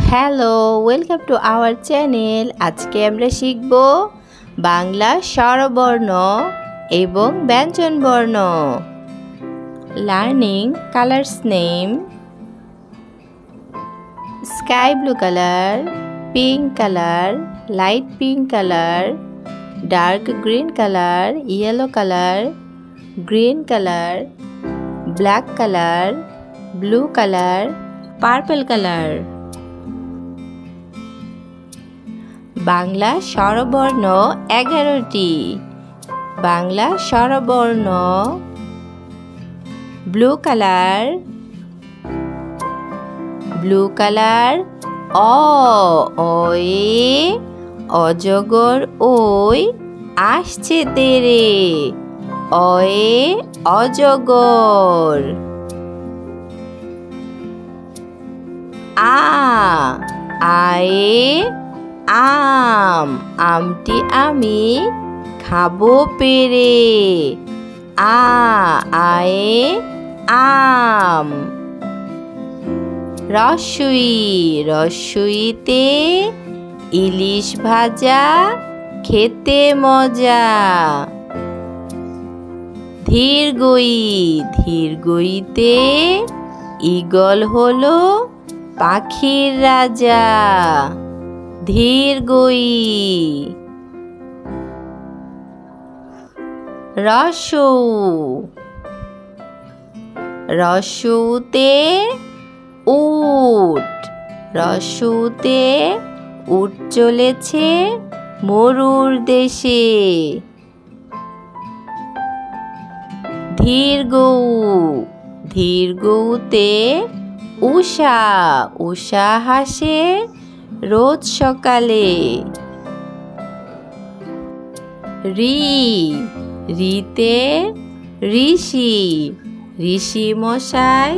Hello, welcome to our channel. আজকে আমরা শিখব বাংলা স্বরবর্ণ এবং ব্যঞ্জনবর্ণ। Learning colours name: sky blue colour, pink colour, light pink colour, dark green colour, yellow colour, green colour, black colour, blue colour, purple colour. Bangla স্বরবর্ণ 11টি। বাংলা স্বরবর্ণ: blue colour, blue colour, অয়ে, অজগর ওই, আসছে তেরে, অয়ে অজগর। আয়ে আম, আমটি আমি খাবো পেরে, আয়ে আম। রস্যই, রস্যইতে ইলিশ ভাজা, খেতে মজা। ধীরগই, ধীরগইতে ঈগল হলো পাখির রাজা, ধীরগই। রস্যৌ, রস্যৌতে উট, রস্যৌতে উট চলেছে মরুর দেশে। ধীরগৌ, ধীরগৌতে উষা, উষা হাসে রোজ সকালে। রি, রিতে ঋষি, ঋষি মশাই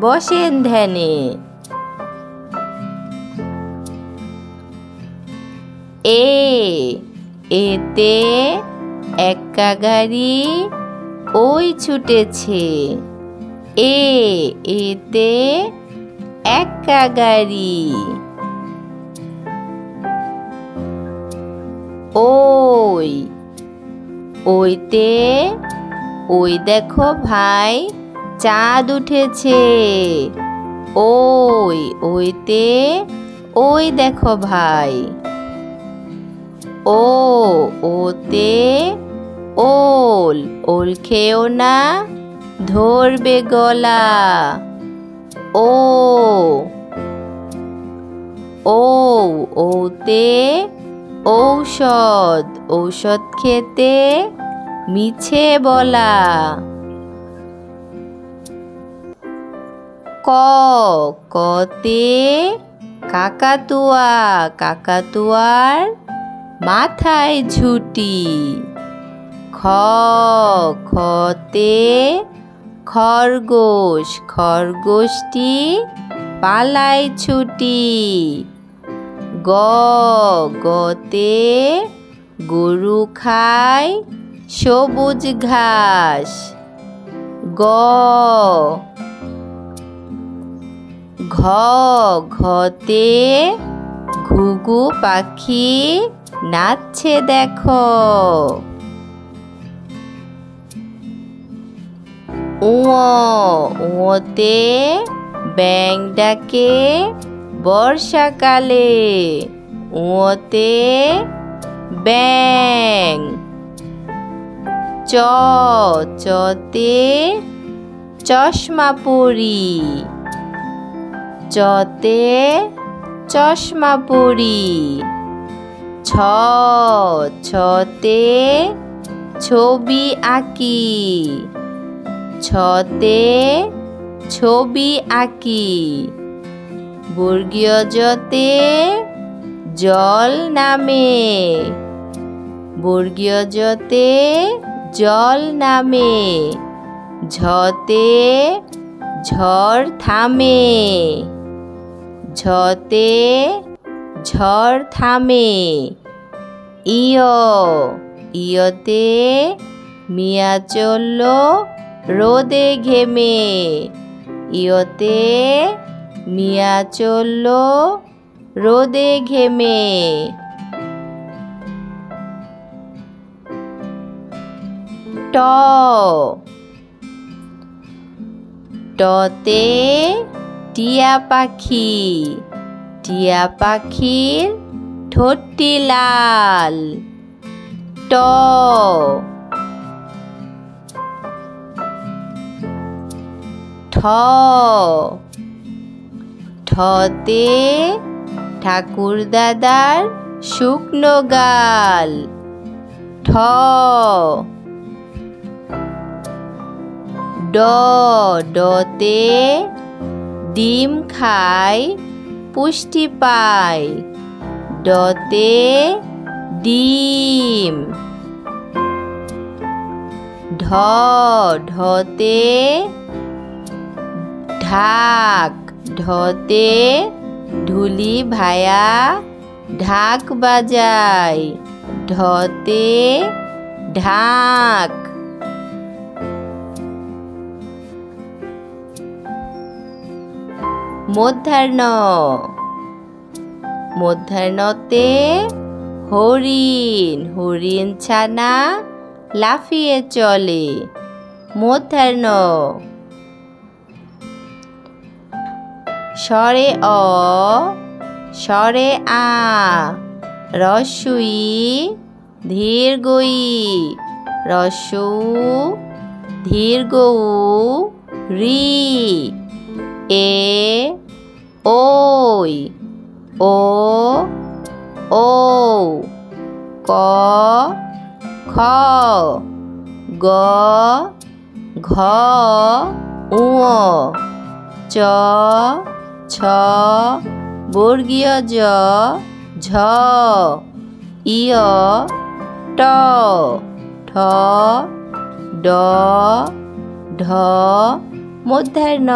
বসেন ধ্যানে। এতে এক্কা গাড়ি ওই ছুটেছে, এতে এক্কা গাড়ি। ওই, ওইতে ওই দেখো ভাই চাঁদ উঠেছে, ওই, ওইতে ওই দেখো ভাই। ওতে ওল, ওল খেও না ধরবে গলা। ওতে ঔষধ, ঔষধ খেতে মিছে বলা। কতে কাকাতুয়া, কাকাতুয়ার মাথায় ঝুঁটি। খতে খরগোশ, খরগোশটি পালায় ছুটি। গতে গরু খায় সবুজ ঘাস। ঘতে ঘুঘু পাখি নাচছে দেখো। ওতে ব্যাঙ ডাকে বর্ষাকালে, ওতে ব্যাঙ। চতে চশমা পরি, চতে চশমা পরি। ছতে ছবি আঁকি, ছতে ছবি আঁকি। বর্গীয় জতে জল নামে, বর্গীয় জতে জল নামে। ঝতে ঝড় থামে, ঝতে ঝড় থামে। ইয়তে মিয়া চলল রোদে ঘেমে, ইয়তে মিয়া চলল রোদে ঘেমে। ট টতে টিয়া পাখি। টিয়া পাখির ঠোঁটটি লাল। ট ঠ ঠতে ঠাকুর দাদার শুকনো গাল। ঠ ড ডতে ডিম খায় পুষ্টি পায়। ডতে ডিম। ঢ ঢতে ঢাক। ঢতে ঢুলি ভায়া ঢাক বাজায়। ঢতে ঢাক। মূর্ধন্য মূর্ধন্যতে হরিণ। হরিণ ছানা লাফিয়ে চলে। মূর্ধন্য। স্বরে অ স্বরে আ হ্রস্ব ই দীর্ঘ ই হ্রস্ব উ দীর্ঘ উ রি এ ওই ও ও ক খ গ ঘ ঙ চ ছ বর্গীয় জ ঝ ইয় ট ঠ ড ঢ মূর্ধন্য।